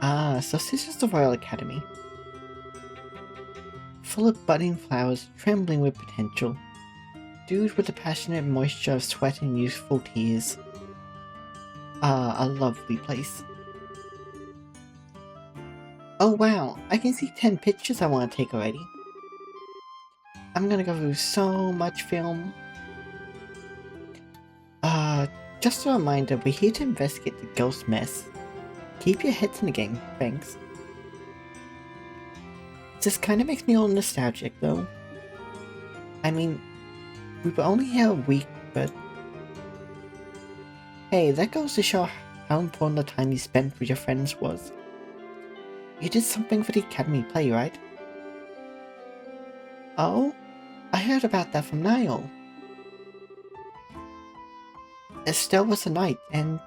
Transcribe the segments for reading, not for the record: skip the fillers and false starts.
Ah, so this is the Royal Academy. Full of budding flowers, trembling with potential. Dewed with the passionate moisture of sweat and youthful tears. Ah, a lovely place. Oh wow, I can see 10 pictures I want to take already. I'm gonna go through so much film. Just a reminder, we're here to investigate the ghost mess. Keep your heads in the game, thanks. This kinda makes me all nostalgic though. I mean, we were only here a week, but... Hey, that goes to show how important the time you spent with your friends was. You did something for the Academy play, right? Oh? I heard about that from Niall. Estelle was a knight, and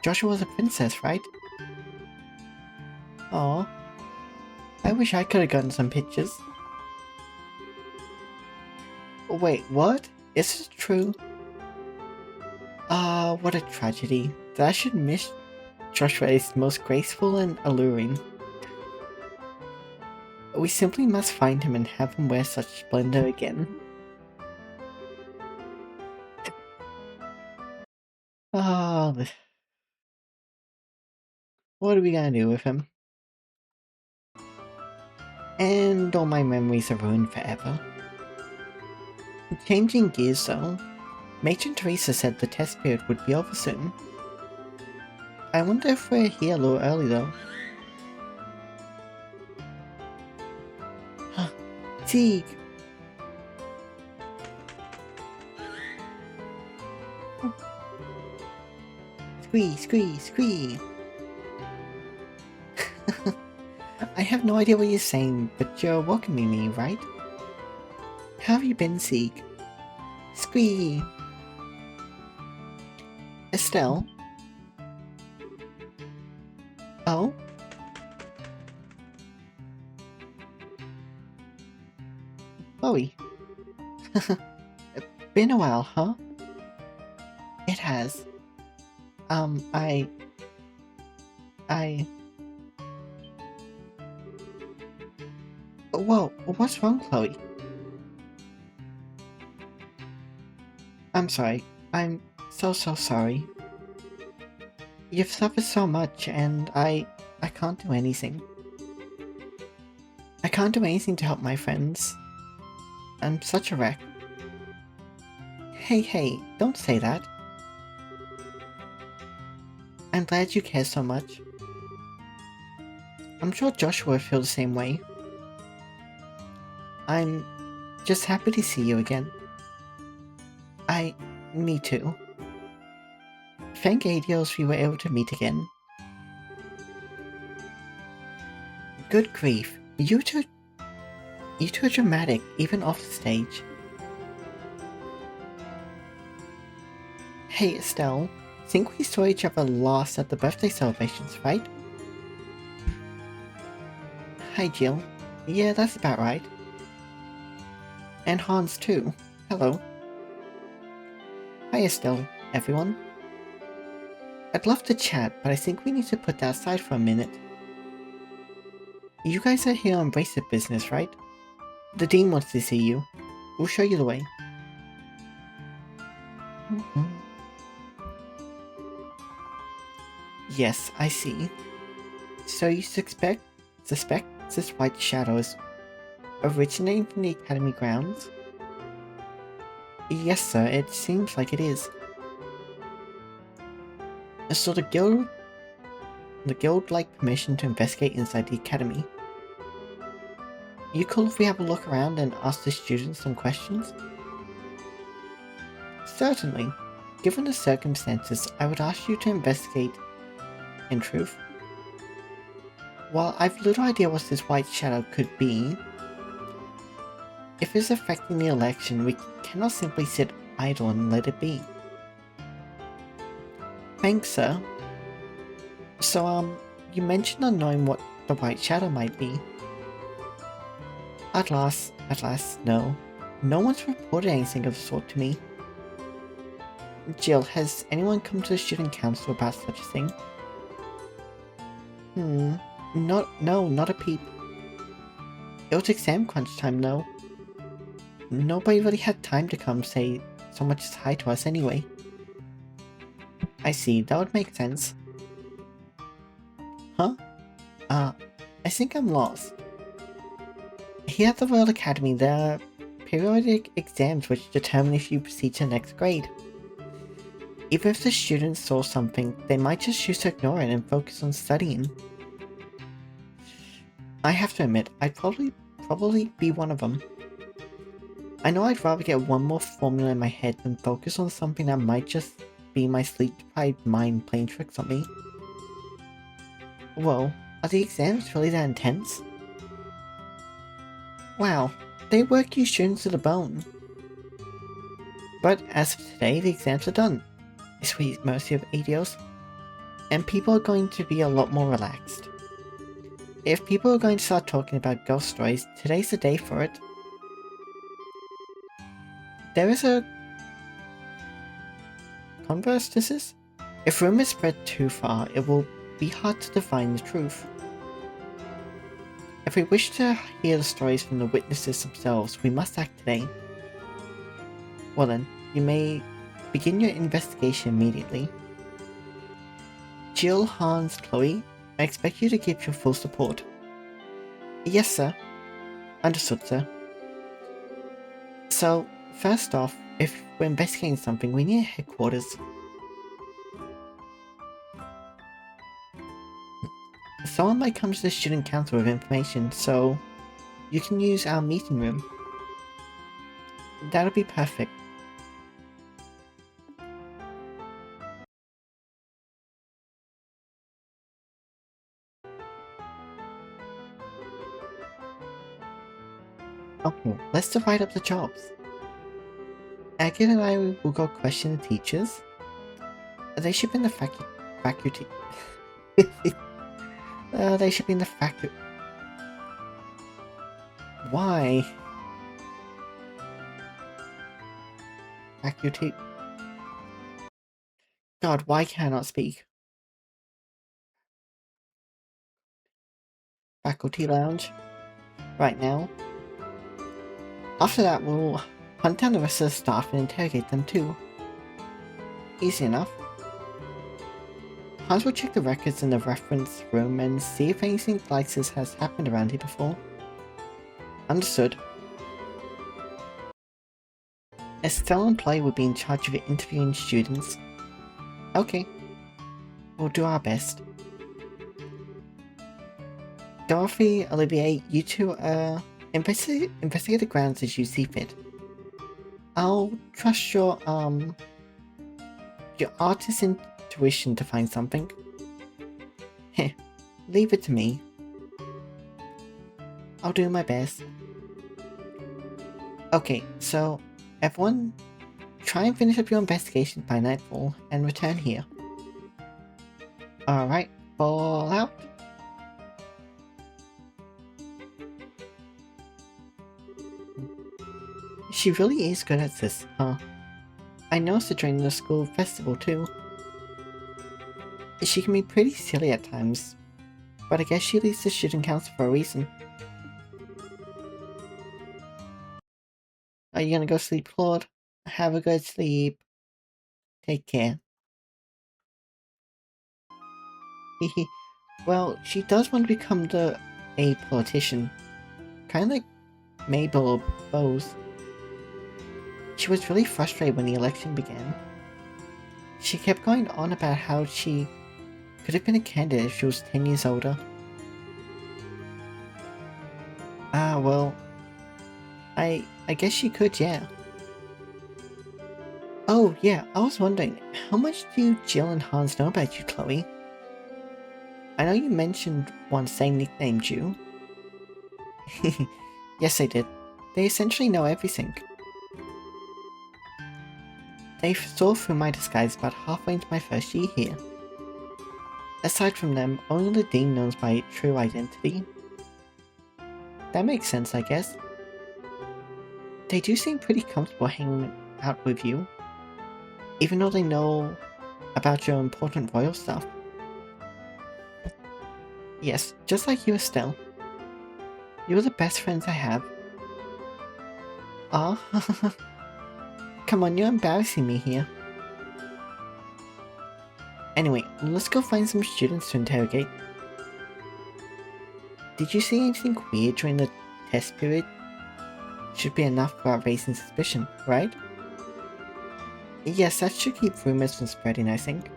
Joshua was a princess, right? Aw. I wish I could have gotten some pictures. Wait, what? Is this true? Ah, what a tragedy. That I should miss Joshua is most graceful and alluring. We simply must find him and have him wear such splendor again. Oh, what are we gonna do with him? And all my memories are ruined forever. Changing gears though, Matron Teresa said the test period would be over soon. I wonder if we're here a little early though. Huh. Teague! Squee, squee, squee! I have no idea what you're saying, but you're welcoming me, right? How have you been, Sieg? Squee! Estelle? Oh? Chloe? Been a while, huh? It has. I... Whoa, what's wrong, Chloe? I'm sorry. I'm so sorry. You've suffered so much, and I can't do anything. I can't do anything to help my friends. I'm such a wreck. Hey, don't say that. I'm glad you care so much. I'm sure Joshua will feel the same way. I'm just happy to see you again. Me too. Thank Adios we were able to meet again. Good grief, you two are dramatic, even off the stage. Hey Estelle, think we saw each other last at the birthday celebrations, right? Hi Jill. Yeah, that's about right. And Hans too. Hello. Hi Estelle, everyone. I'd love to chat, but I think we need to put that aside for a minute. You guys are here on bracelet business, right? The Dean wants to see you. We'll show you the way. Yes, I see. So you suspect this white shadow is originating from the Academy grounds? Yes, sir, it seems like it is. So the guild like permission to investigate inside the Academy. You cool if we have a look around and ask the students some questions? Certainly. Given the circumstances, I would ask you to investigate. In truth, while I've little idea what this white shadow could be, if it's affecting the election, we cannot simply sit idle and let it be. Thanks, sir. So, you mentioned not knowing what the white shadow might be. At last, no. No one's reported anything of the sort to me. Jill, has anyone come to the student council about such a thing? No, not a peep. It was exam crunch time though. Nobody really had time to come say so much as hi to us anyway. I see, that would make sense. Huh? I think I'm lost. Here at the Royal Academy, there are periodic exams which determine if you proceed to the next grade. Even if the students saw something, they might just choose to ignore it and focus on studying. I have to admit, I'd probably be one of them. I know I'd rather get one more formula in my head than focus on something that might just be my sleep-deprived mind playing tricks on me. Whoa, are the exams really that intense? Wow, they work you students to the bone. But as of today, the exams are done. Sweet mercy of ADOs. And people are going to be a lot more relaxed. If people are going to start talking about ghost stories, today's the day for it. There is a converse this is. If rumors spread too far, it will be hard to define the truth. If we wish to hear the stories from the witnesses themselves, we must act today. Well then, you may begin your investigation immediately. Jill, Hans, Chloe, I expect you to give your full support. Yes, sir. Understood, sir. So, first off, if we're investigating something, we need a headquarters. Someone might come to the student council with information, so you can use our meeting room. That'll be perfect. Okay, let's divide up the jobs. Agate and I will go question the teachers. They should be in the faculty. They should be in the faculty. Why? Faculty. God, why can't I not speak? Faculty lounge. Right now. After that, we'll hunt down the rest of the staff and interrogate them too. Easy enough. Hans will check the records in the reference room and see if anything like this has happened around here before. Understood. Estelle and Play will be in charge of interviewing students. Okay. We'll do our best. Dorothy, Olivier, you two, investigate the grounds as you see fit. I'll trust your artist's intuition to find something. Heh, leave it to me. I'll do my best. Okay, so everyone, try and finish up your investigation by nightfall and return here. Alright, fall out. She really is good at this, huh? I noticed it during the school festival too. She can be pretty silly at times, but I guess she leads the student council for a reason. Are you gonna go sleep, Claude? Have a good sleep. Take care. Hehe. Well, she does want to become a politician. Kinda like Mabel or Bose. She was really frustrated when the election began. She kept going on about how she could have been a candidate if she was 10 years older. Ah, well, I guess she could, yeah. Oh, yeah, I was wondering, how much do Jill and Hans know about you, Chloe? I know you mentioned once they nicknamed you. Yes, they did. They essentially know everything. They saw through my disguise about halfway into my first year here. Aside from them, only the Dean knows my true identity. That makes sense, I guess. They do seem pretty comfortable hanging out with you, even though they know about your important royal stuff. Yes, just like you, Estelle. You're the best friends I have. Aw, come on, you're embarrassing me here. Anyway, let's go find some students to interrogate. Did you see anything weird during the test period? Should be enough without raising suspicion, right? Yes, that should keep rumors from spreading, I think.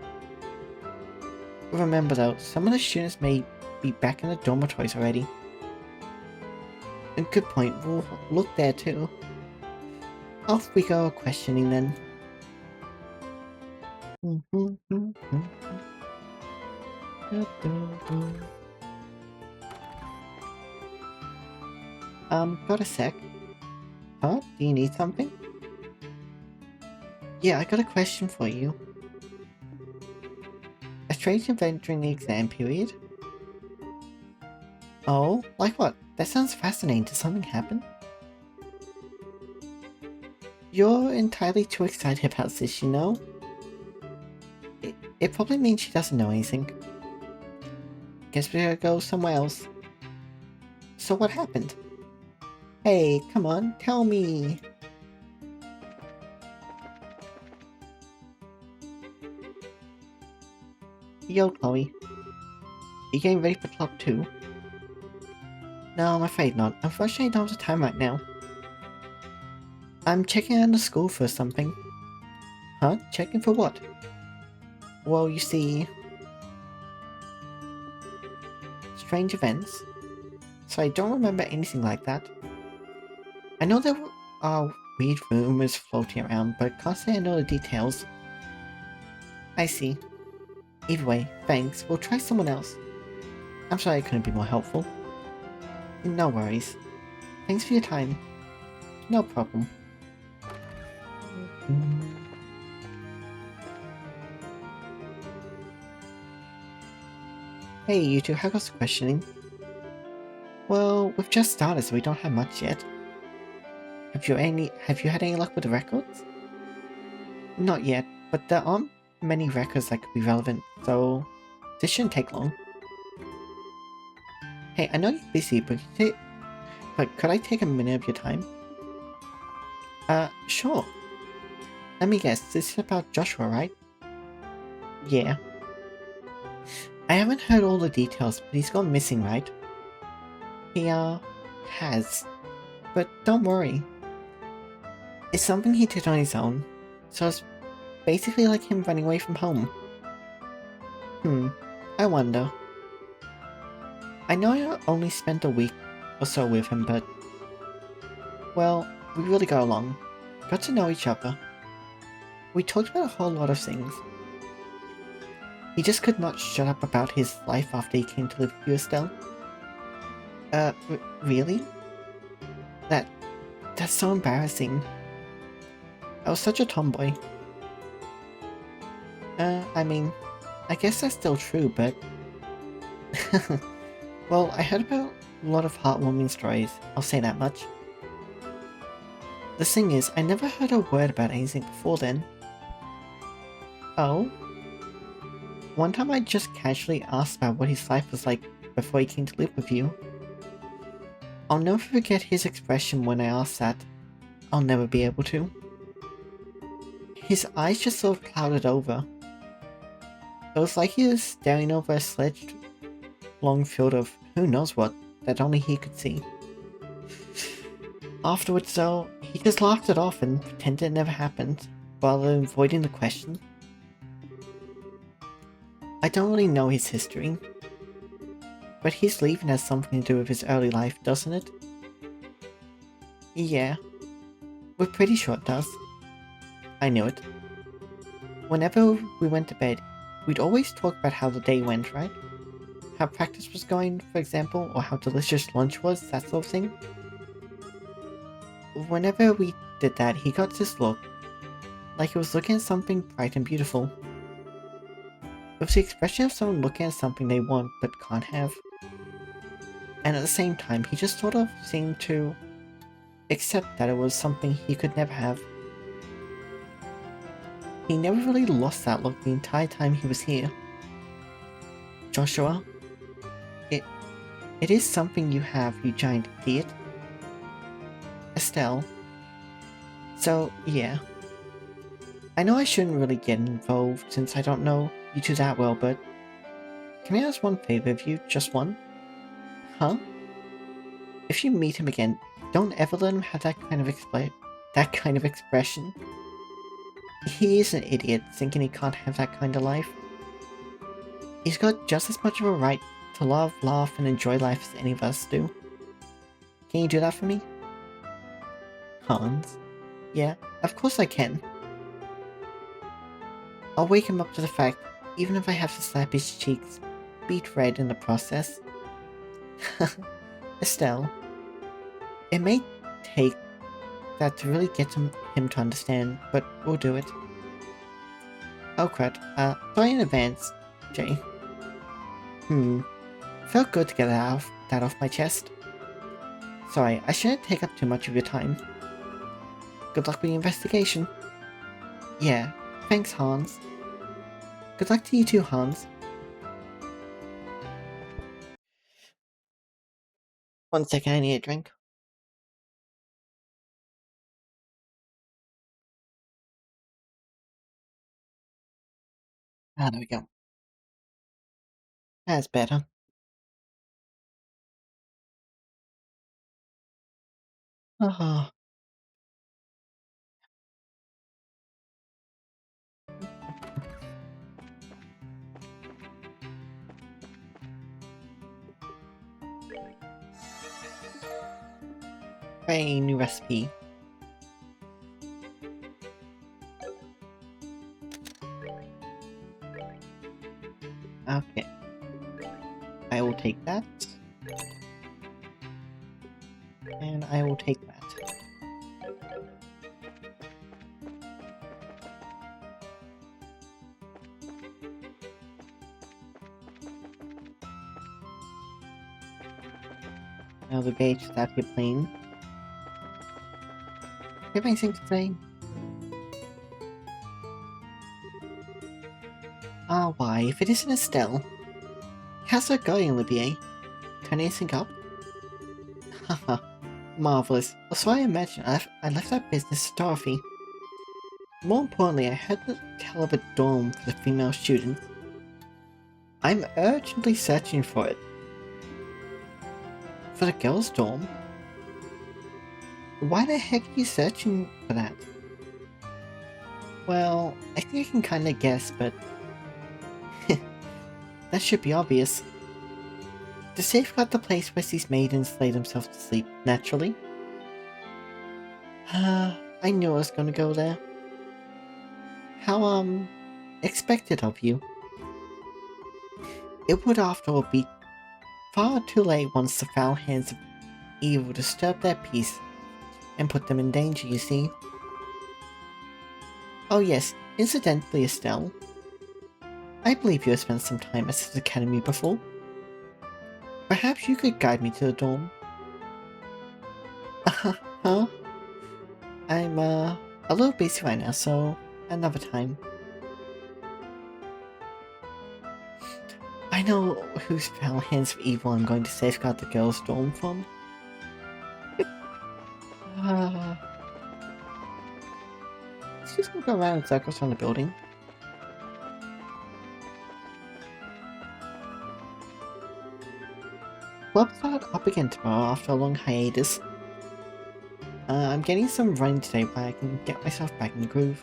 Remember though, some of the students may be back in the dormitories already. A good point, we'll look there too. Off we go questioning then. Got a sec. Huh? Do you need something? Yeah, I got a question for you. A strange event during the exam period? Oh, like what? That sounds fascinating. Did something happen? You're entirely too excited about this, you know? It probably means she doesn't know anything. Guess we gotta go somewhere else. So what happened? Hey, come on, tell me! Yo, Chloe. You getting ready for club 2? No, I'm afraid not. Unfortunately, I don't have the time right now. I'm checking out the school for something. Huh? Checking for what? Well, you see... strange events? So I don't remember anything like that. I know there are weird rumors floating around, but can't say I know the details. I see. Either way, thanks. We'll try someone else. I'm sorry I couldn't be more helpful. No worries. Thanks for your time. No problem. Hey, you two, how goes the questioning? Well, we've just started, so we don't have much yet. Have you had any luck with the records? Not yet, but there aren't many records that could be relevant, so this shouldn't take long. Hey, I know you're busy, but could I take a minute of your time? Sure. Let me guess, this is about Joshua, right? Yeah. I haven't heard all the details, but he's gone missing, right? He, has. But don't worry. It's something he did on his own, so it's basically like him running away from home. I wonder. I know I only spent a week or so with him, but... well, we really got along. Got to know each other. We talked about a whole lot of things. He just could not shut up about his life after he came to live with you, Estelle. Really? That's so embarrassing. I was such a tomboy. I mean, I guess that's still true, but... well, I heard about a lot of heartwarming stories, I'll say that much. The thing is, I never heard a word about anything before then. Oh? One time I just casually asked about what his life was like before he came to live with you. I'll never forget his expression when I asked that. I'll never be able to. His eyes just sort of clouded over. It was like he was staring over a sledge-long field of who knows what that only he could see. Afterwards though, he just laughed it off and pretended it never happened, rather than avoiding the question. I don't really know his history, but his leaving has something to do with his early life, doesn't it? Yeah, we're pretty sure it does. I knew it. Whenever we went to bed, we'd always talk about how the day went, right? How practice was going, for example, or how delicious lunch was, that sort of thing. Whenever we did that, he got this look, like he was looking at something bright and beautiful. It was the expression of someone looking at something they want but can't have. And at the same time, he just sort of seemed to accept that it was something he could never have. He never really lost that look the entire time he was here. Joshua, It is something you have, you giant idiot. Estelle. So, yeah. I know I shouldn't really get involved since I don't know you two that well, but can I ask one favor of you? Just one? Huh? If you meet him again, don't ever let him have that kind of expression. He is an idiot, thinking he can't have that kind of life. He's got just as much of a right to love, laugh, and enjoy life as any of us do. Can you do that for me? Hans? Yeah, of course I can. I'll wake him up to the fact, even if I have to slap his cheeks beet red in the process. Estelle, it may take that to really get him to understand, but we'll do it. Oh crud, sorry in advance, Jay. Felt good to get that off my chest. Sorry, I shouldn't take up too much of your time. Good luck with the investigation. Yeah, thanks Hans. Good luck to you too, Hans. One second, I need a drink. Ah, there we go. That's better. Oh, a new recipe. Okay. I will take that. And I will take that. Now the gauge that you're playing. Do you have anything to say? Ah, why, if it isn't Estelle. How's that going, Olivier? Turn anything up? Haha, marvelous. So I imagine I left that business to Dorothy. More importantly, I had to tell of a dorm for the female students. I'm urgently searching for it. For the girls' dorm? Why the heck are you searching for that? Well, I think I can kinda guess, but that should be obvious. To safeguard the place where these maidens lay themselves to sleep, naturally. I knew I was gonna go there. How, expected of you. It would after all be far too late once the foul hands of evil disturb their peace and put them in danger, you see. Oh yes, incidentally, Estelle. I believe you have spent some time at this academy before. Perhaps you could guide me to the dorm. Huh? I'm, a little busy right now, so another time. I know whose foul hands of evil I'm going to safeguard the girls' dorm from. Let's just go around in circles around the building. We'll start up again tomorrow after a long hiatus. I'm getting some running today but I can get myself back in the groove.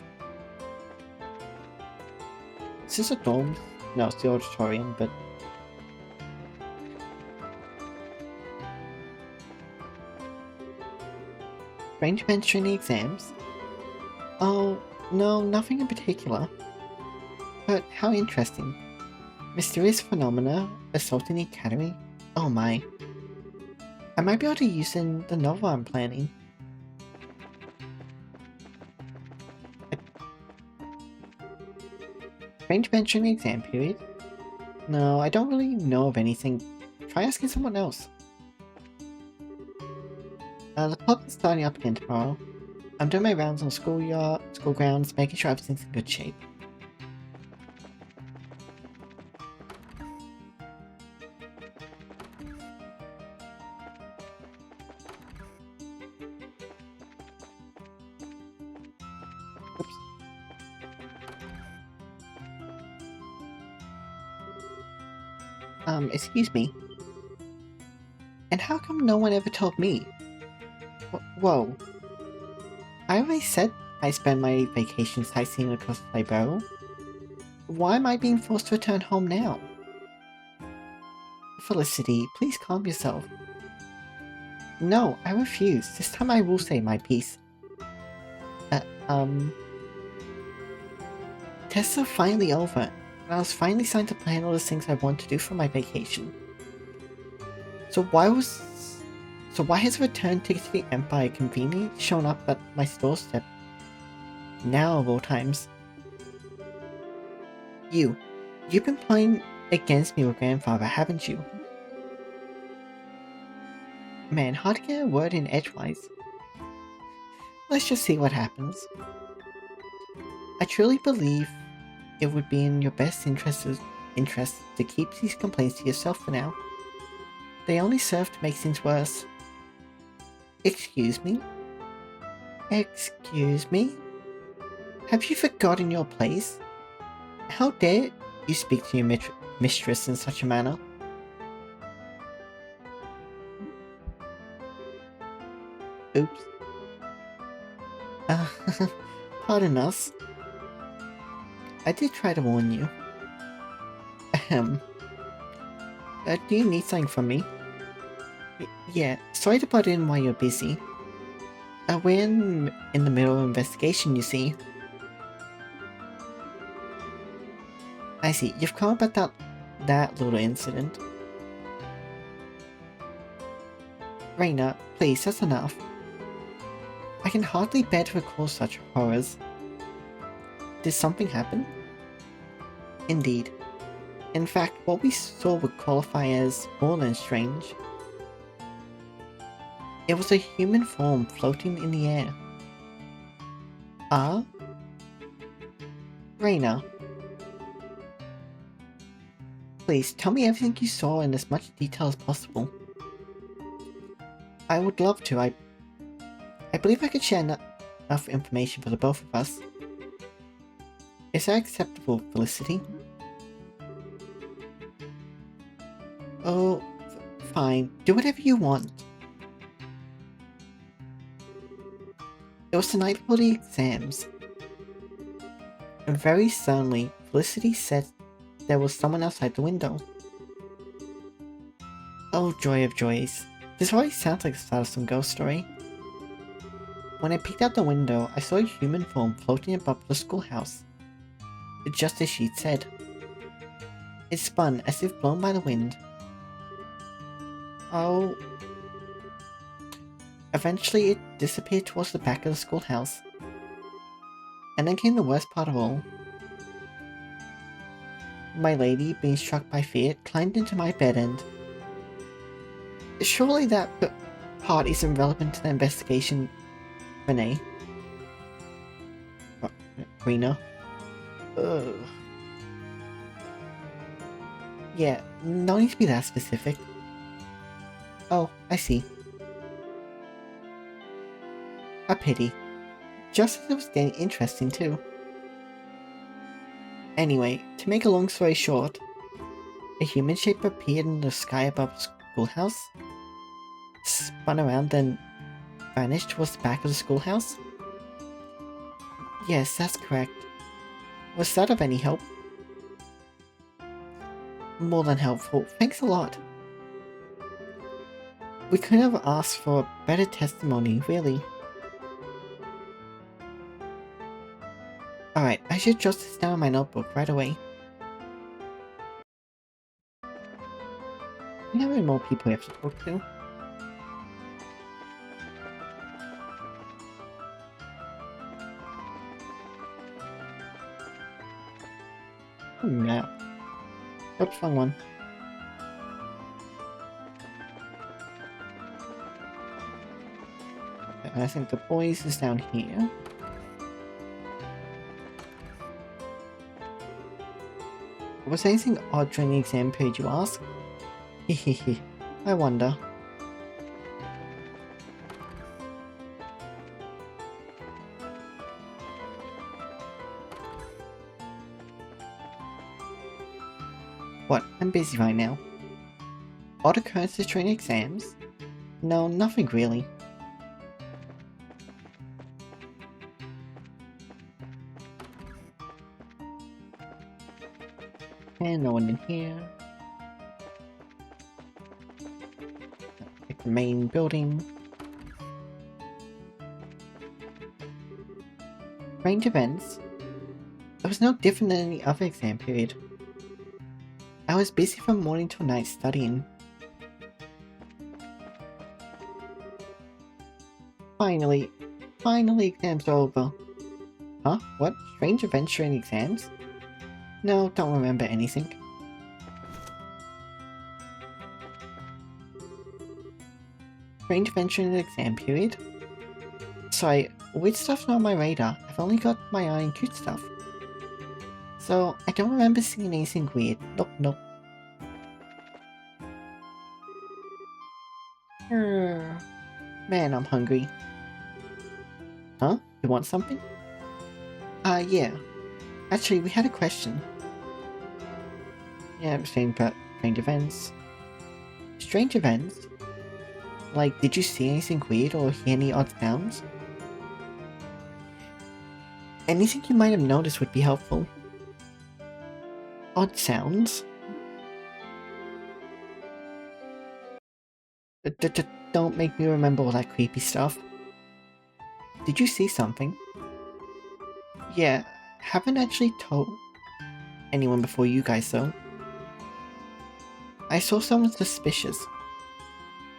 Is this a dorm? No, it's the auditorium, but... Strange mentioning the exams? Oh, no, nothing in particular. But how interesting. Mysterious phenomena assaulting the academy? Oh my. I might be able to use in the novel I'm planning. Strange mentioning the exam period? No, I don't really know of anything. Try asking someone else. The club is starting up again tomorrow. I'm doing my rounds on school grounds, making sure everything's in good shape. Excuse me. And how come no one ever told me? Whoa. I always said I spend my vacation sightseeing across the Libero. Why am I being forced to return home now? Felicity, please calm yourself. No, I refuse. This time I will say my piece. Tests are finally over, and I was finally starting to plan all the things I want to do for my vacation. So why has a return ticket to the Empire conveniently shown up at my doorstep? Now of all times. You've been playing against me with Grandfather, haven't you? Man, hard to get a word in edgewise. Let's just see what happens. I truly believe it would be in your best interest to keep these complaints to yourself for now. They only serve to make things worse. Excuse me? Excuse me? Have you forgotten your place? How dare you speak to your mistress in such a manner? Oops. Uh, pardon us. I did try to warn you. Ahem. Do you need something from me? Yeah, sorry to butt in while you're busy. We're in the middle of an investigation, you see. I see, you've come about that little incident. Reina, please, that's enough. I can hardly bear to recall such horrors. Did something happen? Indeed. In fact, what we saw would qualify as more than strange. It was a human form floating in the air. Ah? Reina. Please, tell me everything you saw in as much detail as possible. I would love to. I believe I could share enough information for the both of us. Is that acceptable, Felicity? Oh, fine. Do whatever you want. It was the night before the exams. And very suddenly, Felicity said there was someone outside the window. Oh, joy of joys. This already sounds like the start of some ghost story. When I peeked out the window, I saw a human form floating above the schoolhouse. Just as she'd said. It spun as if blown by the wind. Oh. Eventually it disappeared towards the back of the schoolhouse. And then came the worst part of all. My lady, being struck by fear, climbed into my bed and... Surely that part isn't relevant to the investigation, Renee. Rena? Ugh. Yeah, no need to be that specific. Oh, I see. A pity. Just as it was getting interesting too. Anyway, to make a long story short, a human shape appeared in the sky above the schoolhouse, spun around and vanished towards the back of the schoolhouse. Yes, that's correct. Was that of any help? More than helpful, thanks a lot. We couldn't have asked for better testimony, really. Alright, I should jot this down in my notebook right away. How many more people we have to talk to? No. Oops, wrong one. I think the boys is down here. Was anything odd during the exam period, you ask? Hehehe, I wonder. What? I'm busy right now. Odd occurrences during exams? No, nothing really. And no one in here. Like the main building. Range events? It was no different than any other exam period. I was busy from morning till night studying. Finally exams are over. Huh? What? Strange events during exams? No, don't remember anything. Strange events during the exam period? Sorry, weird stuff's not on my radar. I've only got my eye on cute stuff. So, I don't remember seeing anything weird. Nope. Man, I'm hungry. Huh? You want something? Yeah. Actually, we had a question. Yeah, strange events. Strange events? Like, did you see anything weird or hear any odd sounds? Anything you might have noticed would be helpful. Odd sounds? Don't make me remember all that creepy stuff. Did you see something? Yeah, haven't actually told anyone before you guys though. I saw someone suspicious.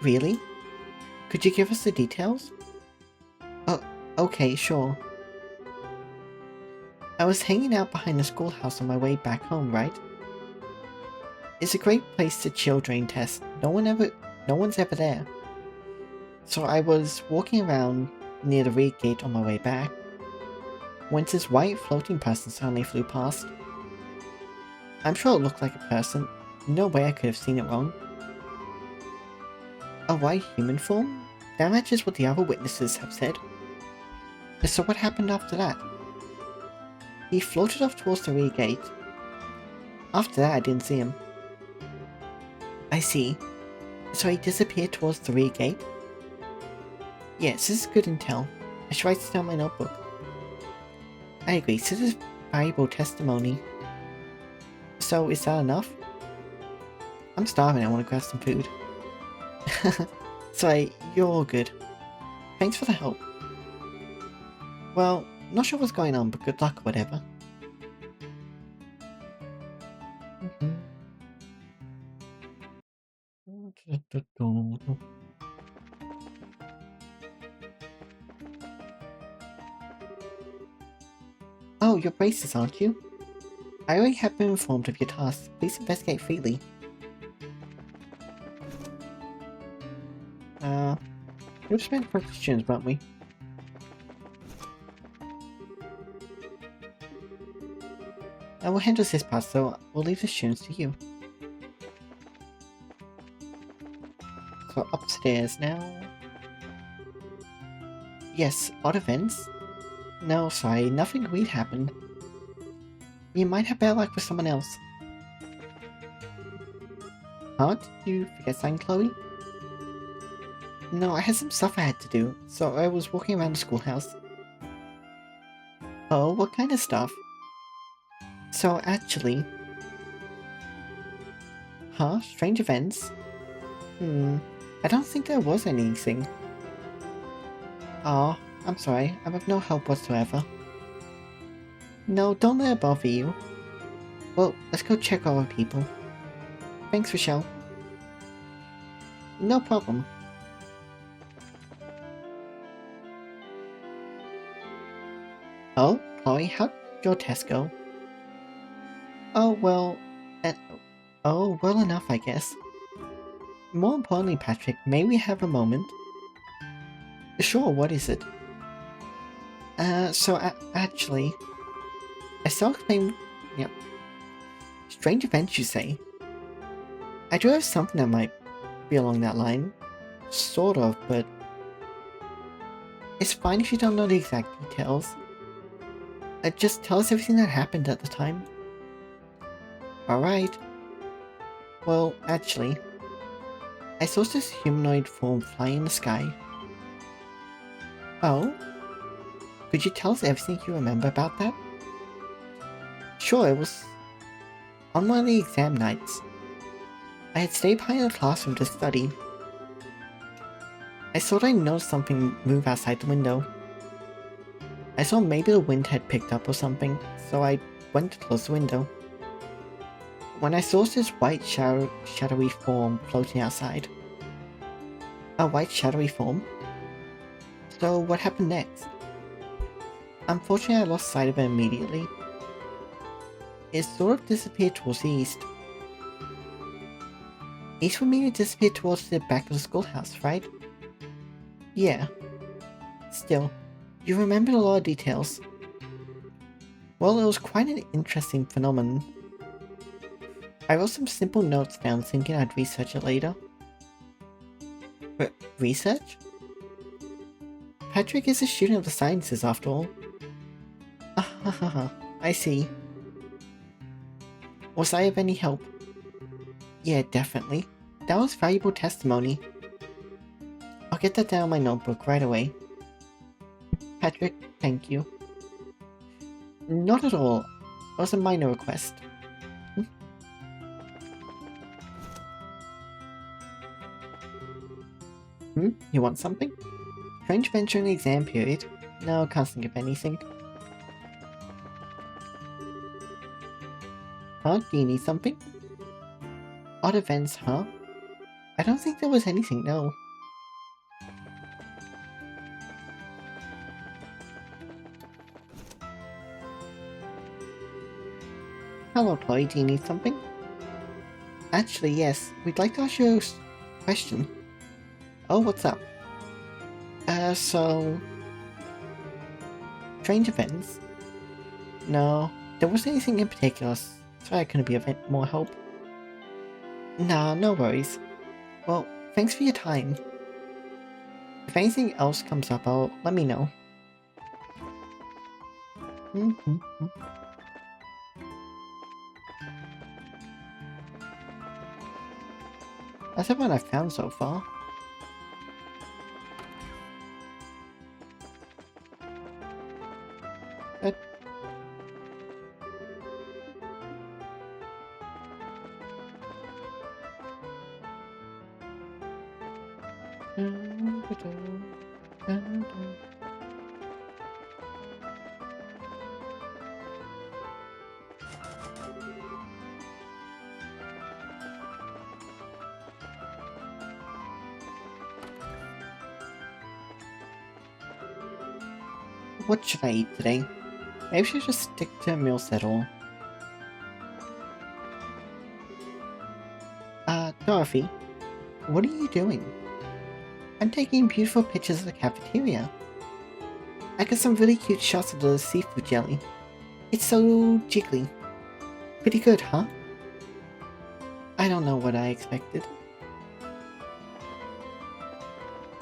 Really? Could you give us the details? Oh, okay, sure. I was hanging out behind the schoolhouse on my way back home, right? It's a great place to chill during tests. No one's ever there. So I was walking around near the rear gate on my way back, when this white floating person suddenly flew past. I'm sure it looked like a person. No way I could have seen it wrong. A white human form? That matches what the other witnesses have said. So what happened after that? He floated off towards the rear gate. After that I didn't see him. I see. So he disappeared towards the rear gate? Yes, this is good intel. I should write this down in my notebook. I agree, this is valuable testimony. So, is that enough? I'm starving, I want to grab some food. Sorry, you're all good. Thanks for the help. Well, not sure what's going on, but good luck or whatever. Oh, you're braces, aren't you? I already have been informed of your tasks. Please investigate freely. We'll just make questions, won't we? I will handle this part, so we'll leave the students to you. So upstairs now. Yes, odd events? No, sorry, nothing weird happened. You might have bad luck with someone else. Huh? Did you forget something, Chloe? No, I had some stuff I had to do, so I was walking around the schoolhouse. Oh, what kind of stuff? So actually... Huh? Strange events? I don't think there was anything. Aw, I'm sorry, I'm of no help whatsoever. No, don't let it bother you. Well, let's go check our people. Thanks, Rochelle. No problem. Oh, Chloe, how'd your test go? Oh, well... oh, well enough, I guess. More importantly, Patrick, may we have a moment? Sure, what is it? Actually... I still explain... Yep. Strange events, you say? I do have something that might be along that line. Sort of, but... It's fine if you don't know the exact details. Just tell us everything that happened at the time. Alright. Well, actually... I saw this humanoid form fly in the sky. Oh? Could you tell us everything you remember about that? Sure, it was on one of the exam nights. I had stayed behind in the classroom to study. I thought I noticed something move outside the window. I thought maybe the wind had picked up or something, so I went to close the window. When I saw this white shadowy form floating outside. A white shadowy form? So what happened next? Unfortunately, I lost sight of it immediately. It sort of disappeared towards the east. East would mean it disappeared towards the back of the schoolhouse, right? Yeah. Still, you remembered a lot of details. Well, it was quite an interesting phenomenon. I wrote some simple notes down thinking I'd research it later. Research? Patrick is a student of the sciences after all. I see. Was I of any help? Yeah, definitely. That was valuable testimony. I'll get that down in my notebook right away. Patrick, thank you. Not at all. It was a minor request. You want something? Strange venture in the exam period? No, can't think of anything. Huh? Do you need something? Odd events, huh? I don't think there was anything, no. Hello, Chloe, do you need something? Actually, yes. We'd like to ask you a question. Oh, what's up? So... Strange events? No, there wasn't anything in particular. Sorry I couldn't be of more help. Nah, no worries. Well, thanks for your time. If anything else comes up, let me know. That's everyone I've found so far. But... What should I eat today? Maybe I should just stick to a meal set all. Dorothy, what are you doing? I'm taking beautiful pictures of the cafeteria. I got some really cute shots of the seafood jelly. It's so jiggly. Pretty good, huh? I don't know what I expected.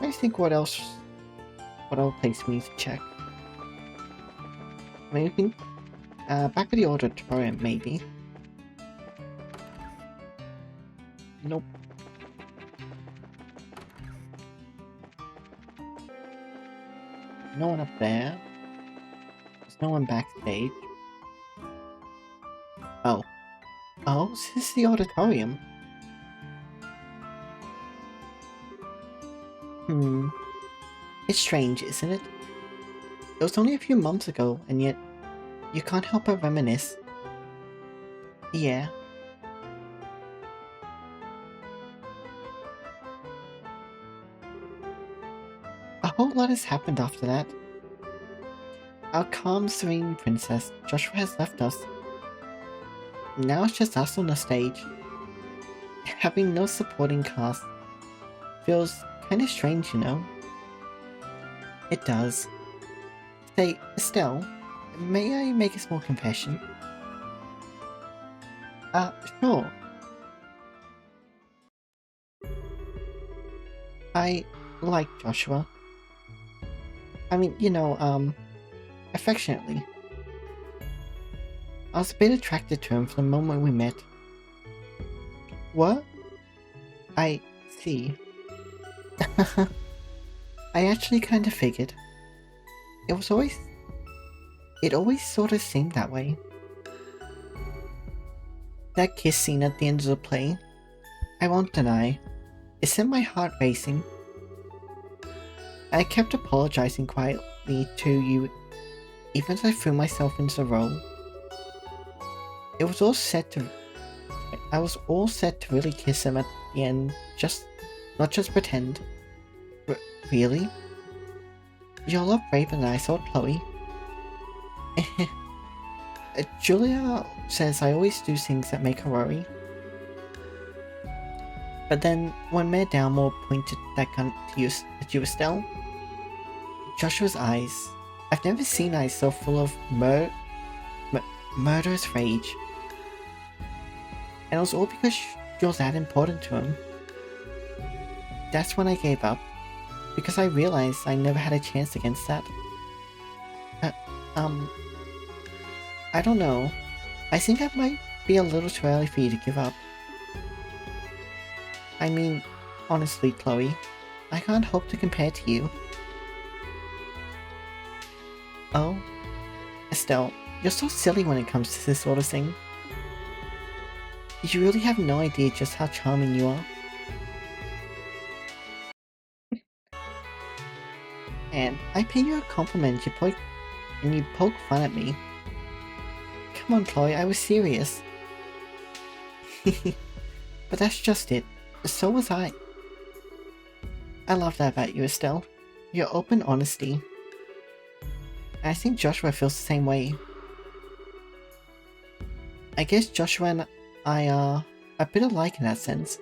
I think what other place we need to check. Maybe back at the auditorium, maybe. Nope. No one up there. There's no one backstage. Oh. Oh, this is the auditorium. It's strange, isn't it? It was only a few months ago, and yet you can't help but reminisce. Yeah. A whole lot has happened after that. Our calm, serene princess, Joshua, has left us. Now it's just us on the stage. Having no supporting cast feels kinda strange, you know? It does. Say, Estelle, may I make a small confession? Sure. I like Joshua. I mean, you know, affectionately. I was a bit attracted to him from the moment we met. What? see. I actually kind of figured. It was always... It always sort of seemed that way. That kiss scene at the end of the play, I won't deny, it sent my heart racing. I kept apologizing quietly to you even as I threw myself into the role. I was all set to really kiss him at the end, not just pretend. Really? You're a lot braver than I thought, Chloe. Julia says I always do things that make her worry. But then, when Mayor Dalmore pointed that gun at you, Estelle, Joshua's eyes, I've never seen eyes so full of murderous rage. And it was all because you're that important to him. That's when I gave up, because I realized I never had a chance against that. I don't know. I think it might be a little too early for you to give up. I mean, honestly, Chloe, I can't hope to compare to you. Oh? Estelle, you're so silly when it comes to this sort of thing. You really have no idea just how charming you are. And I pay you a compliment and you poke fun at me. Come on, Chloe, I was serious. But that's just it. So was I. I love that about you, Estelle. Your open honesty. And I think Joshua feels the same way. I guess Joshua and I are a bit alike in that sense.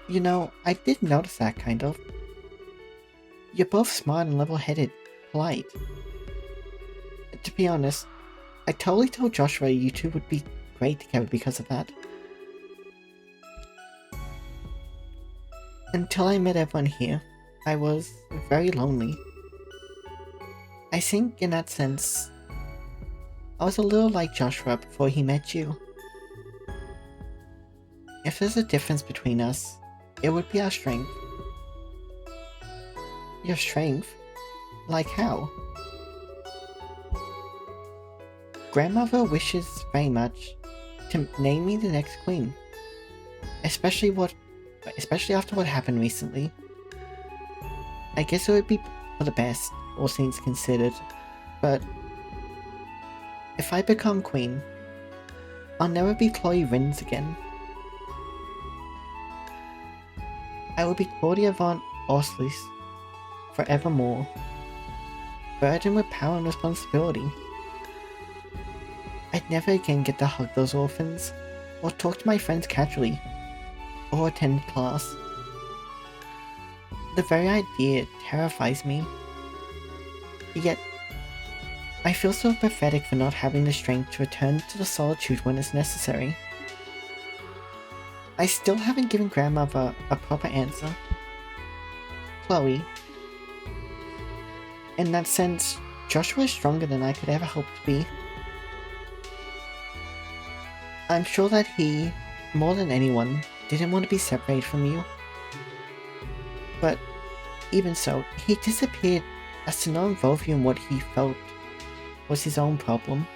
You know, I did notice that, kind of. You're both smart and level-headed, polite. To be honest, I totally told Joshua you two would be great together because of that. Until I met everyone here, I was very lonely. I think in that sense, I was a little like Joshua before he met you. If there's a difference between us, it would be our strength. Your strength? Like how? Grandmother wishes very much to name me the next queen. Especially after what happened recently. I guess it would be for the best, all things considered, but if I become queen, I'll never be Chloe Rins again. I will be Claudia von Oslis forevermore, burdened with power and responsibility. I'd never again get to hug those orphans, or talk to my friends casually, or attend class. The very idea terrifies me. Yet, I feel so pathetic for not having the strength to return to the solitude when it's necessary. I still haven't given Grandmother a proper answer. Chloe. In that sense, Joshua is stronger than I could ever hope to be. I'm sure that he, more than anyone, didn't want to be separated from you. But even so, he disappeared as to not involve you in what he felt was his own problem.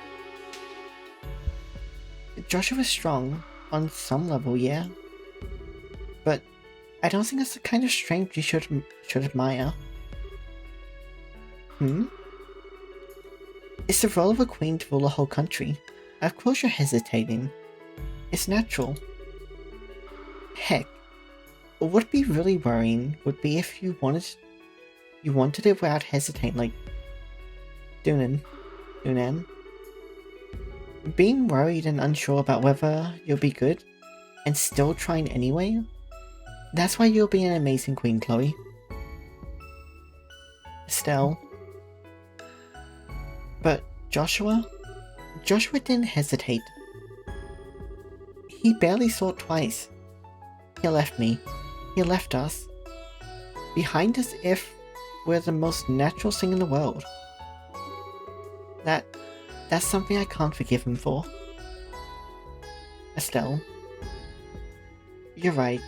Joshua was strong, on some level, yeah. But I don't think that's the kind of strength you should admire. It's the role of a queen to rule a whole country. Of course you're hesitating. It's natural. Heck, what would be really worrying would be if you wanted it without hesitating, like Dunan. Being worried and unsure about whether you'll be good, and still trying anyway? That's why you'll be an amazing queen, Chloe. Estelle. But Joshua didn't hesitate. He barely thought twice. He left me. He left us. Behind as if we're the most natural thing in the world. That's something I can't forgive him for. Estelle. You're right.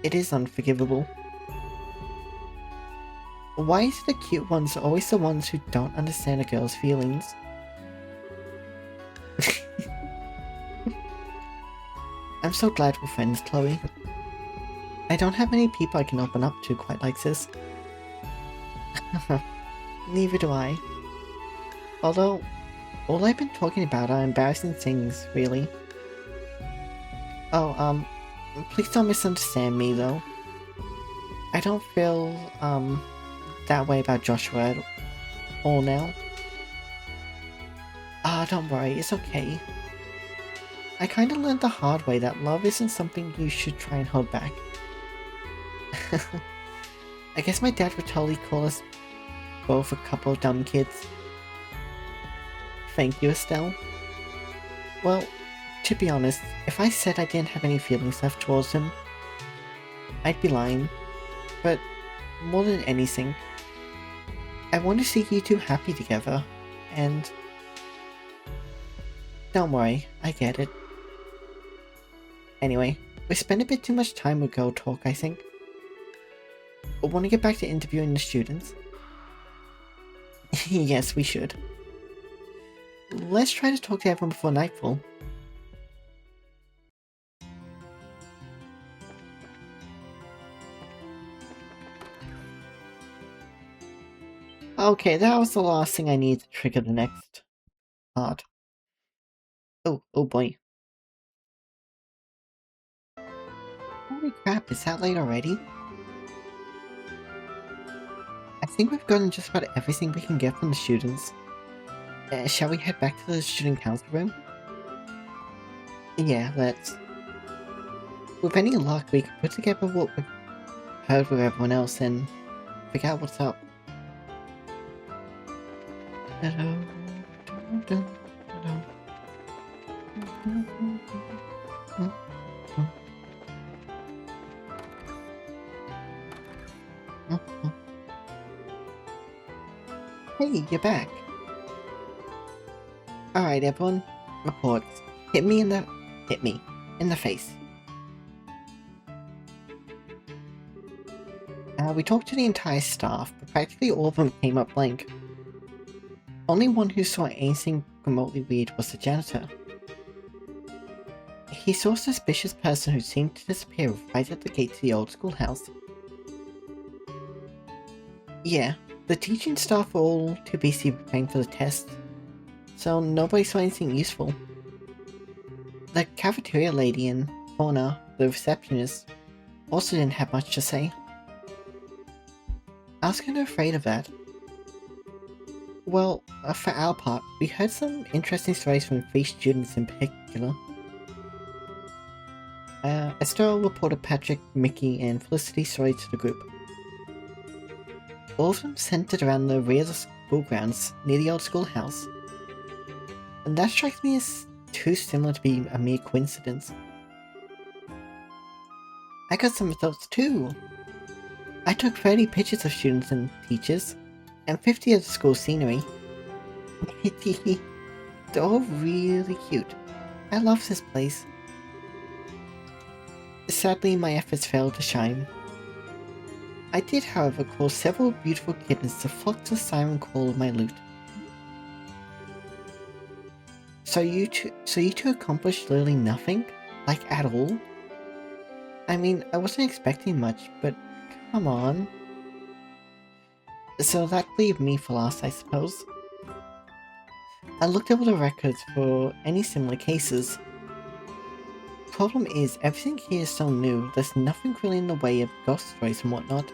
It is unforgivable. Why is the cute ones always the ones who don't understand a girl's feelings? I'm so glad we're friends, Chloe. I don't have many people I can open up to quite like this. Neither do I. Although, all I've been talking about are embarrassing things, really. Oh, please don't misunderstand me, though. I don't feel, that way about Joshua at all now. Don't worry, it's okay. I kinda learned the hard way that love isn't something you should try and hold back. I guess my dad would totally call us both a couple of dumb kids. Thank you, Estelle. Well, to be honest, if I said I didn't have any feelings left towards him, I'd be lying. But more than anything, I want to see you two happy together, and... Don't worry, I get it. Anyway, we spent a bit too much time with girl talk, I think. I want to get back to interviewing the students. Yes, we should. Let's try to talk to everyone before nightfall. Okay, that was the last thing I need to trigger the next part. Oh boy. Holy crap, is that late already? I think we've gotten just about everything we can get from the students. Shall we head back to the student council room? Yeah, let's. With any luck, we can put together what we've heard with everyone else and figure out what's up. Hey, you're back. Alright, everyone. Reports. Hit me in the face. We talked to the entire staff, but practically all of them came up blank. Only one who saw anything remotely weird was the janitor. He saw a suspicious person who seemed to disappear right at the gate to the old schoolhouse. Yeah, the teaching staff were all too busy preparing for the test, so nobody saw anything useful. The cafeteria lady and Fauna, the receptionist, also didn't have much to say. I was kind of afraid of that. Well, for our part, we heard some interesting stories from 3 students in particular. Estelle reported Patrick, Mickey, and Felicity's stories to the group. All of them centered around the rear of the school grounds near the old schoolhouse. And that strikes me as too similar to be a mere coincidence. I got some results too! I took 30 pictures of students and teachers, and 50 of the school scenery. They're all really cute. I love this place. Sadly, my efforts failed to shine. I did, however, cause several beautiful kittens to flock to the siren call of my loot. So you two accomplished literally nothing? Like, at all? I mean, I wasn't expecting much, but come on. So that leave me for last, I suppose. I looked over the records for any similar cases. Problem is, everything here is so new, there's nothing really in the way of ghost stories and whatnot.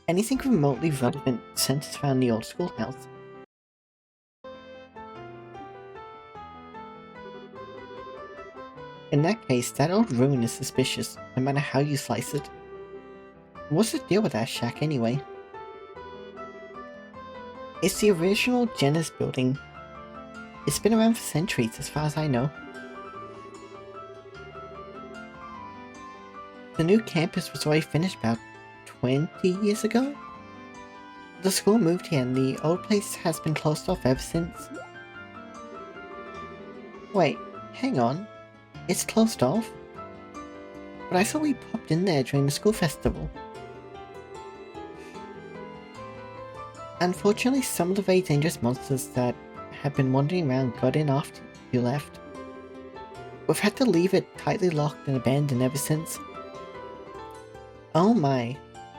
Anything remotely relevant centers around the old schoolhouse. In that case, that old ruin is suspicious, no matter how you slice it. What's the deal with that shack anyway? It's the original Jenner's building. It's been around for centuries as far as I know. The new campus was already finished about 20 years ago? The school moved here and the old place has been closed off ever since. Wait, hang on. It's closed off? but I saw we popped in there during the school festival. Unfortunately, some of the very dangerous monsters that have been wandering around got in after you left. We've had to leave it tightly locked and abandoned ever since. Oh my,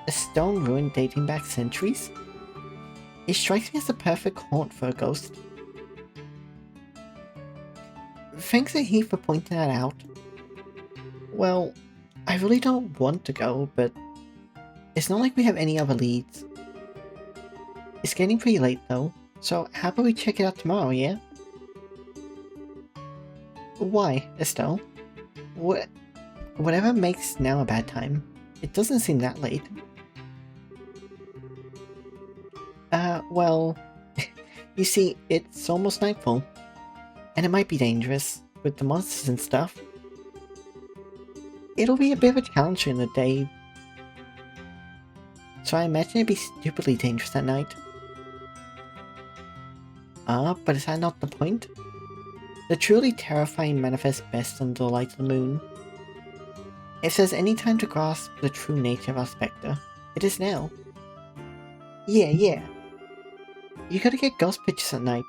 a stone ruin dating back centuries? It strikes me as the perfect haunt for a ghost. Thanks to Heath for pointing that out. Well, I really don't want to go, but it's not like we have any other leads. It's getting pretty late though, so how about we check it out tomorrow, yeah? Why, Estelle? Whatever makes now a bad time. It doesn't seem that late. Well, you see, it's almost nightfall. And it might be dangerous, with the monsters and stuff. It'll be a bit of a challenge during the day, so I imagine it'd be stupidly dangerous at night. But is that not the point? The truly terrifying manifests best under the light of the moon. If there's any time to grasp the true nature of our spectre, it is now. Yeah. You gotta get ghost pictures at night.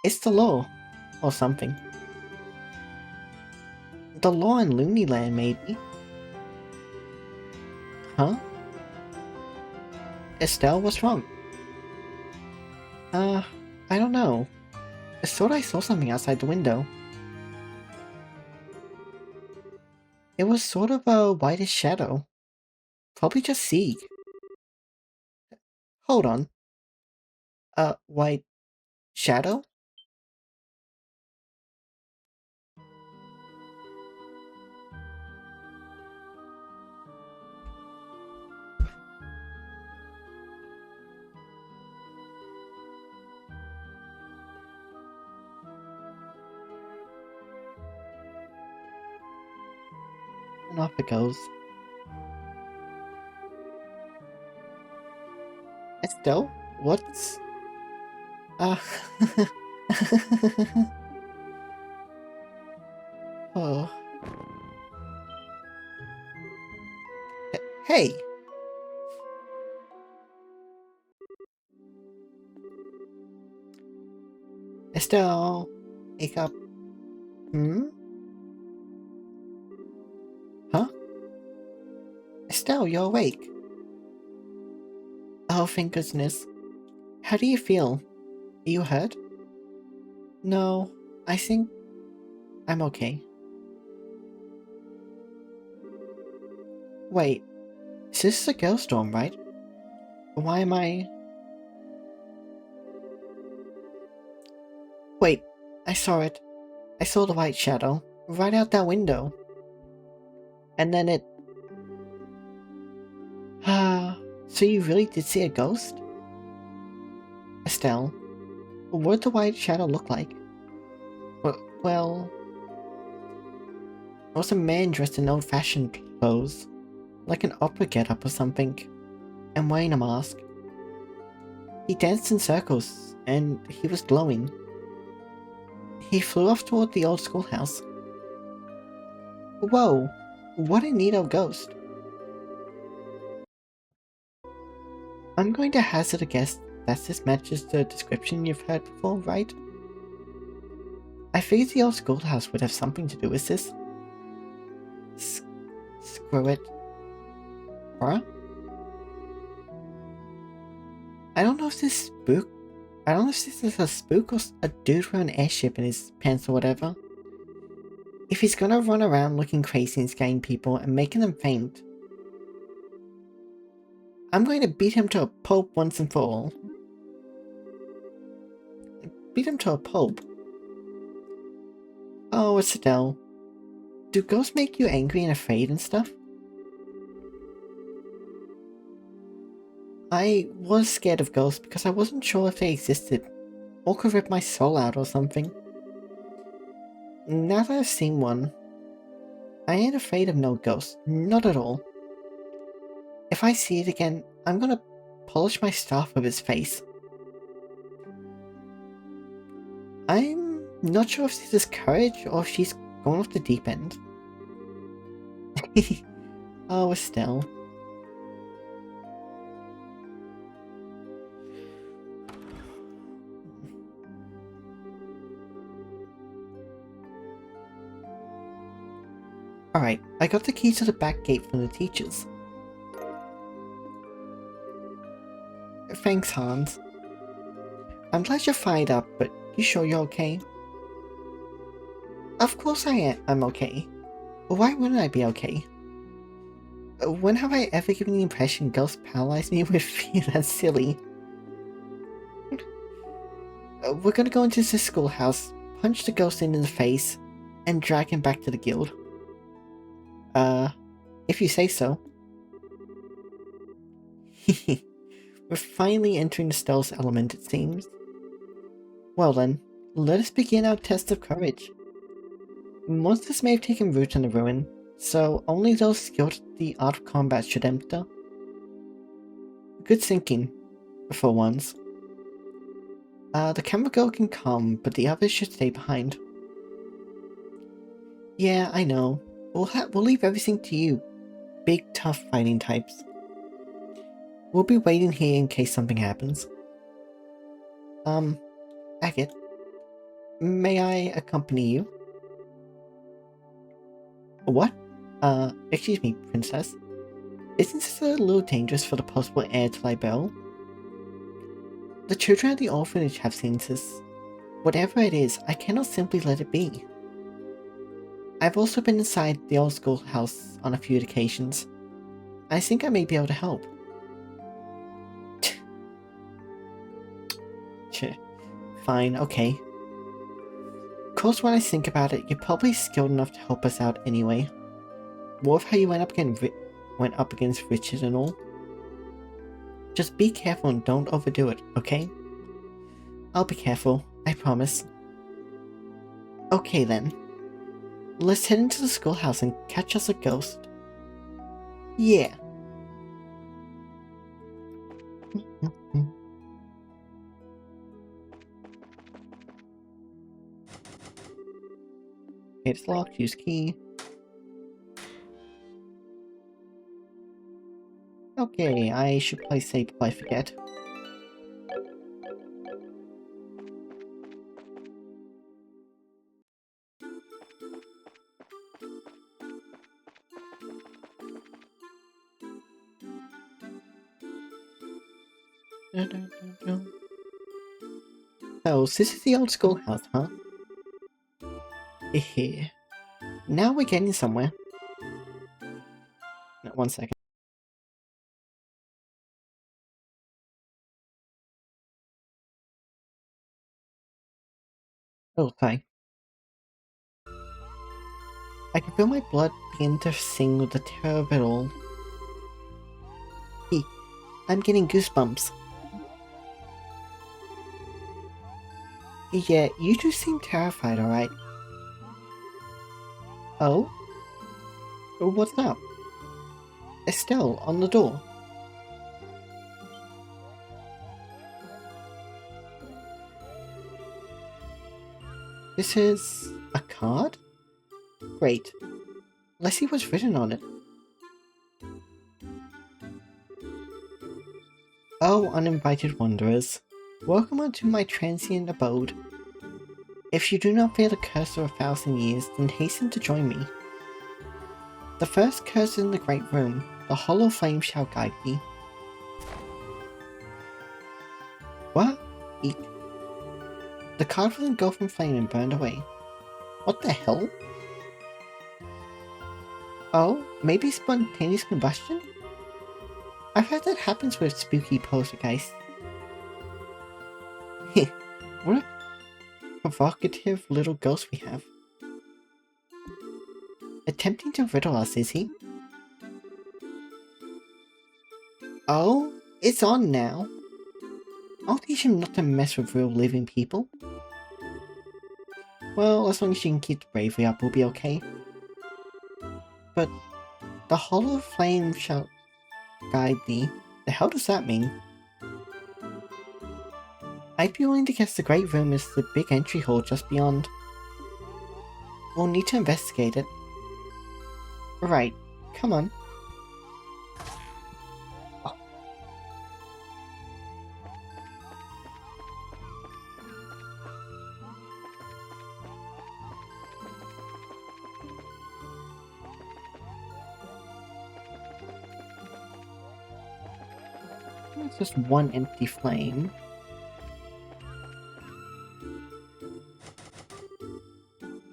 It's the law. Or something. The law in Looney Land, maybe? Huh? Estelle, what's wrong? I don't know. I thought I saw something outside the window. It was sort of a whitish shadow. Probably just Sieg. Hold on. White shadow? And off it goes. Estelle? What's... Oh. Hey! Estelle! Wake up. Hmm? Huh? Estelle, you're awake. Oh, thank goodness. How do you feel? Are you hurt? No, I think I'm okay. Wait, is this a ghost storm, right? Why am I... Wait, I saw it. I saw the white shadow, right out that window. And then it... so you really did see a ghost? Estelle, what did the white shadow look like? Well... It was a man dressed in old-fashioned clothes, like an opera getup or something, and wearing a mask. He danced in circles, and he was glowing. He flew off toward the old schoolhouse. Whoa, what a neato ghost. I'm going to hazard a guess that this matches the description you've heard before, right? I figured the old schoolhouse would have something to do with this. Screw it. Huh? I don't know if this is a spook or a dude with an airship in his pants or whatever. If he's gonna run around looking crazy and scaring people and making them faint, I'm going to beat him to a pulp once and for all. Beat him to a pulp? Oh, Estelle. Do ghosts make you angry and afraid and stuff? I was scared of ghosts because I wasn't sure if they existed, or could rip my soul out or something. Now that I've seen one, I ain't afraid of no ghost, not at all. If I see it again, I'm gonna polish my staff with its face. I'm not sure if this is courage or if she's going off the deep end. Oh, Estelle. Alright, I got the key to the back gate from the teachers. Thanks, Hans. I'm glad you're fired up, but you sure you're okay? Of course I'm okay. Why wouldn't I be okay? When have I ever given the impression ghosts paralyze me with fear? That's silly. We're gonna go into the schoolhouse, punch the ghost in the face, and drag him back to the guild. If you say so. We're finally entering the stealth element, it seems. Well then, let us begin our test of courage. Monsters may have taken root in the ruin, so only those skilled at the art of combat should enter. Good thinking, for once. The camera girl can come, but the others should stay behind. Yeah, I know. We'll leave everything to you, big tough fighting types. We'll be waiting here in case something happens. Agate, may I accompany you? What? Excuse me, princess. Isn't this a little dangerous for the possible heir to Libelle? The children at the orphanage have seen this. Whatever it is, I cannot simply let it be. I've also been inside the old schoolhouse on a few occasions. I think I may be able to help. Fine, okay. Of course, when I think about it, you're probably skilled enough to help us out anyway. What of how you went up against Richard and all? Just be careful and don't overdo it, okay? I'll be careful, I promise. Okay then. Let's head into the schoolhouse and catch us a ghost. Yeah. It's locked, use key. Okay, I should play safe before I forget. Oh, so this is the old schoolhouse, huh? Hehe. Now we're getting somewhere. No, 1 second. Oh, hi. I can feel my blood begin to sing with the terror of it all. I'm getting goosebumps. Yeah, you two seem terrified, alright? Oh? What's up? Estelle, on the door. This is a card? Great. Let's see what's written on it. Oh, uninvited wanderers. Welcome unto my transient abode. If you do not fear the curse of 1,000 years, then hasten to join me. The first curse is in the great room. The hollow flame shall guide thee. What? Eek. The card was engulfed in flame and burned away. What the hell? Oh, maybe spontaneous combustion? I've heard that happens with spooky poltergeists. What a provocative little ghost we have. Attempting to riddle us, is he? Oh, it's on now. I'll teach him not to mess with real living people. Well, as long as you can keep the bravery up, we'll be okay. But the hollow flame shall guide thee. The hell does that mean? I'd be willing to guess the great room is the big entry hall just beyond. We'll need to investigate it. Right, come on. assuming it's just one empty flame.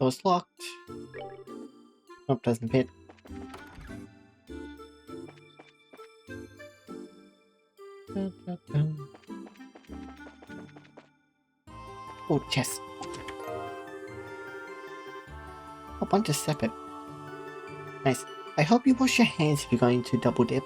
Oh, it's locked. Nope, doesn't fit. Oh, chest. A bunch of separate. Nice. I hope you wash your hands if you're going to double dip.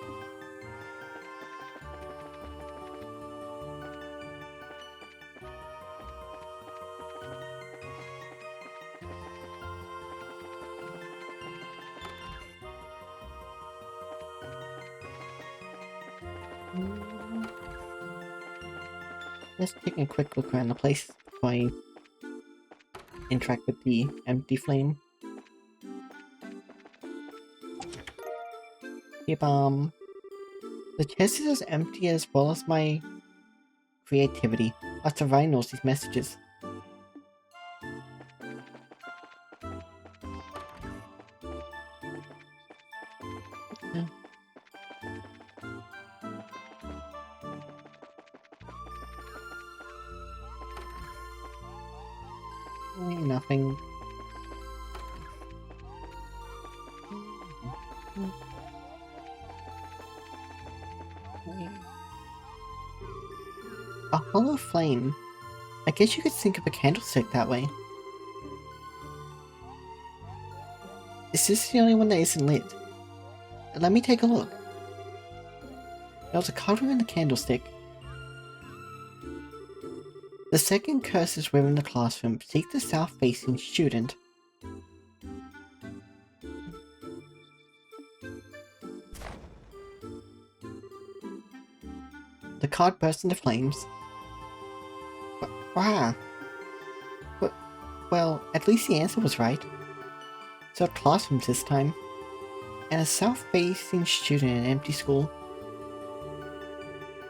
Let's take a quick look around the place before I interact with the empty flame. Yep, the chest is as empty as well as my creativity after writing all these messages. Yeah. Nothing. A hollow flame. I guess you could think of a candlestick that way. Is this the only one that isn't lit? Let me take a look. There was a carving in the candlestick. The second curse is within the classroom. Seek the south-facing student. The card bursts into flames. Wow. Well, at least the answer was right. So classrooms this time. And a south-facing student in an empty school.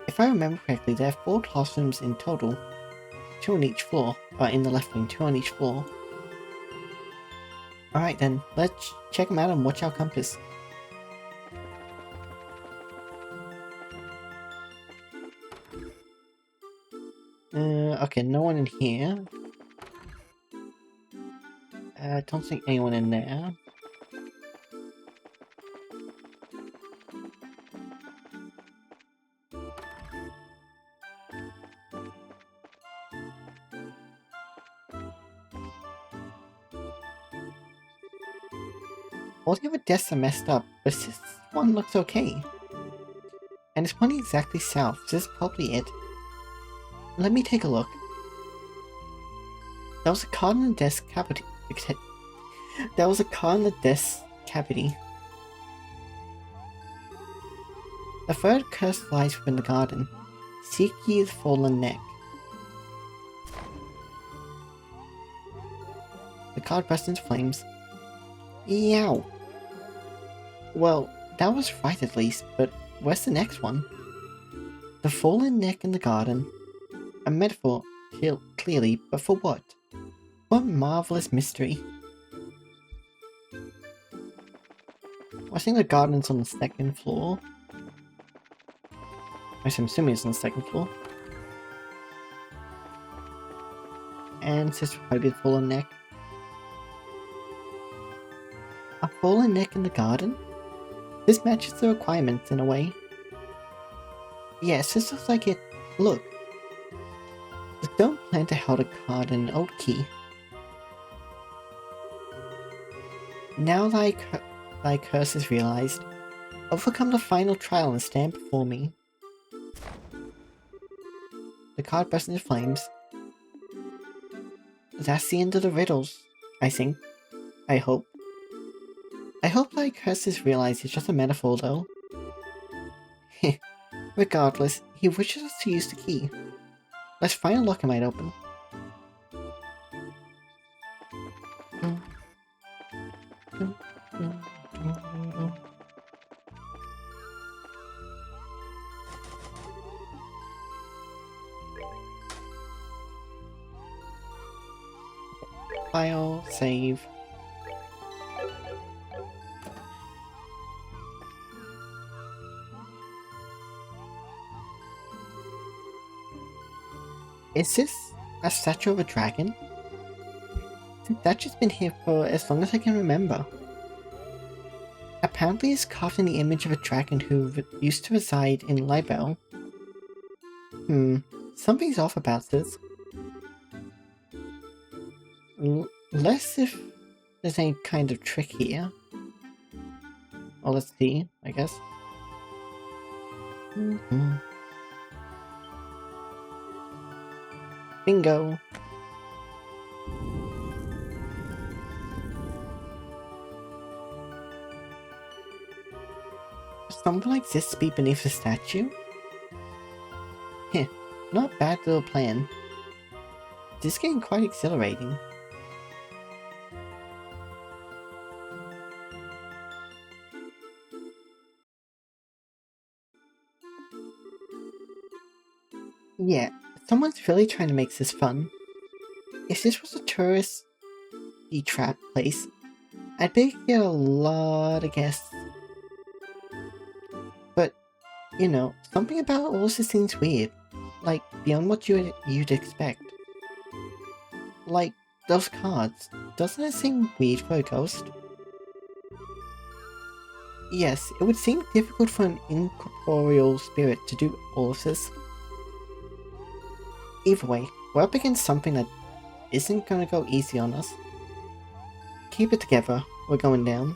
If I remember correctly, there are 4 classrooms in total. 2 on each floor, in the left wing, 2 on each floor. Alright then, let's check them out and watch our compass. Okay, no one in here. I don't think anyone in there. All the other desks are messed up, but this one looks okay. And it's pointing exactly south, so this is probably it. Let me take a look. There was a card in the desk cavity. There was a card in the desk cavity. The third curse lies within the garden. Seek ye the fallen neck. The card bursts into flames. Yow! Well, that was right at least, but where's the next one? The fallen neck in the garden. A metaphor, clearly, but for what? What marvelous mystery. I think the garden's on the 2nd floor. I'm assuming it's on the 2nd floor. And this will probably be the fallen neck. A fallen neck in the garden? This matches the requirements in a way. Yes, this looks like it. Look. The stone planter held a card and an old key. Now thy curse is realized. Overcome the final trial and stand before me. The card bursts into flames. That's the end of the riddles, I think. I hope. I hope thy curse is realized it's just a metaphor though. Regardless, he wishes us to use the key. Let's find a lock it might open. File, save. Is this a statue of a dragon? The statue's been here for as long as I can remember. Apparently it's carved in the image of a dragon who used to reside in Libel. Something's off about this. Less if there's any kind of trick here. Well, let's see, I guess. Bingo! Something like this be beneath the statue? Heh, not a bad little plan. This is getting quite exhilarating. Yeah, someone's really trying to make this fun. If this was a tourist trap place, I'd bet you'd get a lot of guests. But, you know, something about all this seems weird. Like, beyond what you'd expect. Like, those cards. Doesn't it seem weird for a ghost? Yes, it would seem difficult for an incorporeal spirit to do all of this. Either way, we're up against something that isn't gonna go easy on us. Keep it together, we're going down.